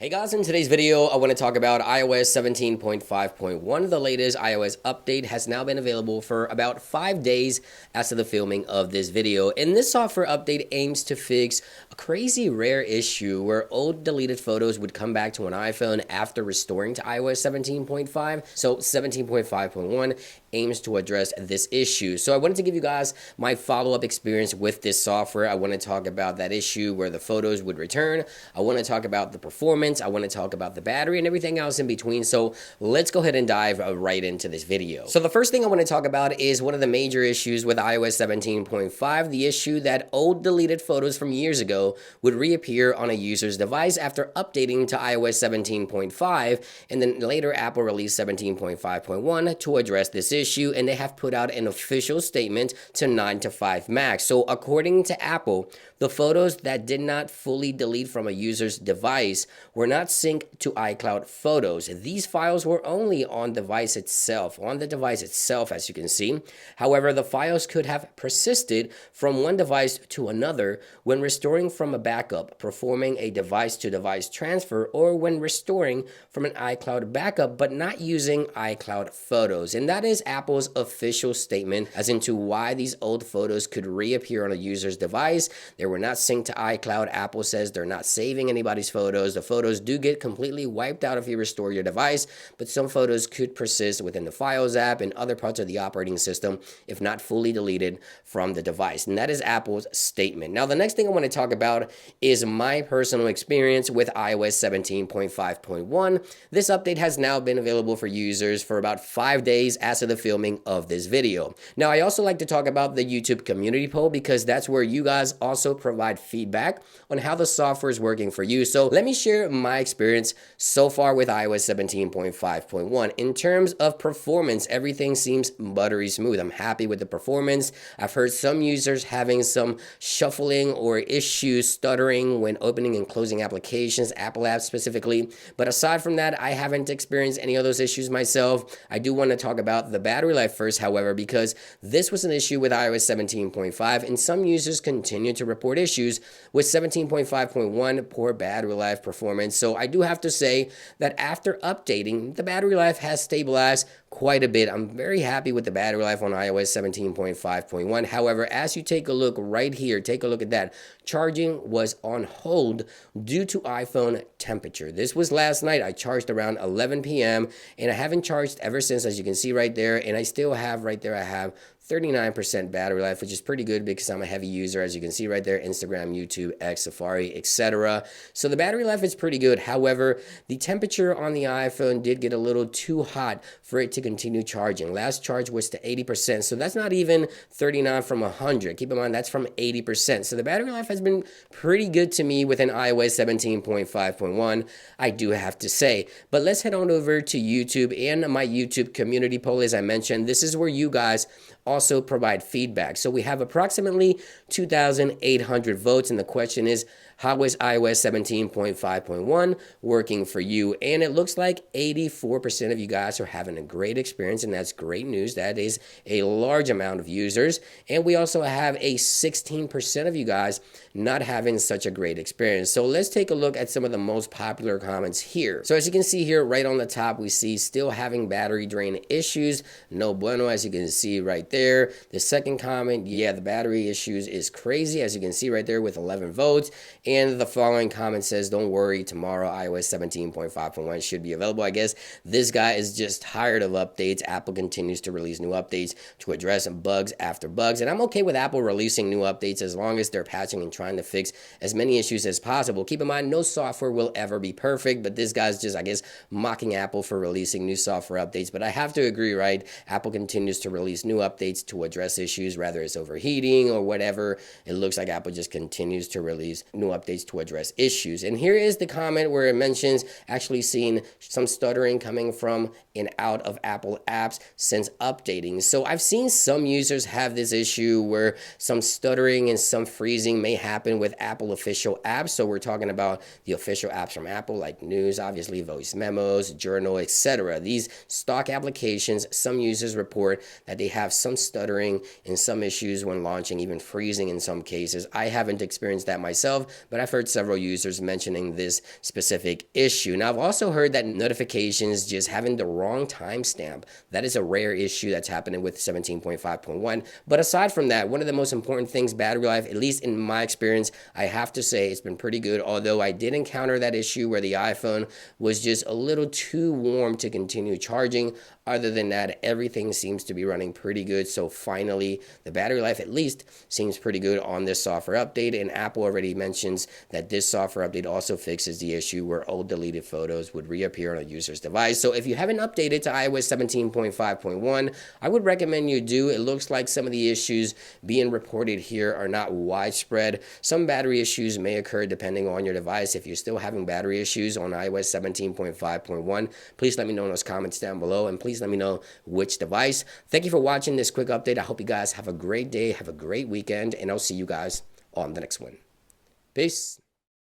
Hey guys, in today's video, I want to talk about iOS 17.5.1. The latest iOS update has now been available for about 5 days as of the filming of this video. And this software update aims to fix a crazy rare issue where old deleted photos would come back to an iPhone after restoring to iOS 17.5. So 17.5.1 aims to address this issue. So I wanted to give you guys my follow-up experience with this software. I want to talk about that issue where the photos would return. I want to talk about the performance. I want to talk about the battery and everything else in between. So let's go ahead and dive right into this video. So the first thing I want to talk about is one of the major issues with iOS 17.5, the issue that old deleted photos from years ago would reappear on a user's device after updating to iOS 17.5, and then later Apple released 17.5.1 to address this issue, and they have put out an official statement to 9 to 5 Max. So according to Apple, the photos that did not fully delete from a user's device were not synced to iCloud Photos. These files were only on the device itself, as you can see. However, the files could have persisted from one device to another when restoring from a backup, performing a device-to-device transfer, or when restoring from an iCloud backup but not using iCloud Photos. And that is Apple's official statement as into why these old photos could reappear on a user's device. They were not synced to iCloud. Apple says they're not saving anybody's photos. The photos do get completely wiped out if you restore your device, but some photos could persist within the Files app and other parts of the operating system if not fully deleted from the device. And that is Apple's statement. Now, the next thing I want to talk about is my personal experience with iOS 17.5.1. This update has now been available for users for about 5 days as of the filming of this video. Now, I also like to talk about the YouTube community poll because that's where you guys also provide feedback on how the software is working for you. So let me share my experience so far with iOS 17.5.1. In terms of performance, everything seems buttery smooth. I'm happy with the performance. I've heard some users having some shuffling or issues, stuttering when opening and closing applications, Apple apps specifically. But aside from that, I haven't experienced any of those issues myself. I do want to talk about the battery life first, however, because this was an issue with iOS 17.5, and some users continue to report issues with 17.5.1, poor battery life performance. So I do have to say that after updating, the battery life has stabilized quite a bit. I'm very happy with the battery life on iOS 17.5.1. However, as you take a look right here, take a look at that. Charging was on hold due to iPhone temperature. This was last night. I charged around 11 p.m. and I haven't charged ever since, as you can see right there. And I still have right there, I have 39% battery life, which is pretty good because I'm a heavy user, as you can see right there, Instagram, YouTube, X, Safari, etc. So the battery life is pretty good. However, the temperature on the iPhone did get a little too hot for it to continue charging. Last charge was to 80%, so that's not even 39 from 100. Keep in mind, that's from 80%. So the battery life has been pretty good to me within iOS 17.5.1, I do have to say. But let's head on over to YouTube and my YouTube community poll. As I mentioned, this is where you guys also provide feedback. So we have approximately 2,800 votes, and the question is, how is iOS 17.5.1 working for you? And it looks like 84% of you guys are having a great experience, and that's great news. That is a large amount of users. And we also have a 16% of you guys not having such a great experience. So let's take a look at some of the most popular comments here. So as you can see here, right on the top, we see still having battery drain issues. No bueno, as you can see right there. The second comment, yeah, the battery issues is crazy, as you can see right there with 11 votes. And the following comment says, don't worry, tomorrow iOS 17.5.1 should be available. I guess this guy is just tired of updates. Apple continues to release new updates to address bugs after bugs. And I'm okay with Apple releasing new updates as long as they're patching and trying to fix as many issues as possible. Keep in mind, no software will ever be perfect, but this guy's just, I guess, mocking Apple for releasing new software updates. But I have to agree, right? Apple continues to release new updates to address issues, whether it's overheating or whatever. It looks like Apple just continues to release new updates to address issues. And here is the comment where it mentions actually seeing some stuttering coming from and out of Apple apps since updating. So I've seen some users have this issue where some stuttering and some freezing may happen with Apple official apps. So we're talking about the official apps from Apple, like News, obviously, Voice Memos, Journal, etc. These stock applications, some users report that they have some stuttering and some issues when launching, even freezing in some cases. I haven't experienced that myself, but I've heard several users mentioning this specific issue. Now, I've also heard that notifications just having the wrong timestamp. That is a rare issue that's happening with 17.5.1. But aside from that, one of the most important things, battery life, at least in my experience, I have to say it's been pretty good, although I did encounter that issue where the iPhone was just a little too warm to continue charging. Other than that, everything seems to be running pretty good. So finally, the battery life at least seems pretty good on this software update. And Apple already mentions that this software update also fixes the issue where old deleted photos would reappear on a user's device. So if you haven't updated to iOS 17.5.1, I would recommend you do. It looks like some of the issues being reported here are not widespread. Some battery issues may occur depending on your device. If you're still having battery issues on iOS 17.5.1, please let me know in those comments down below, and please let me know which device. Thank you for watching this quick update. I hope you guys have a great day, have a great weekend, and I'll see you guys on the next one. Peace.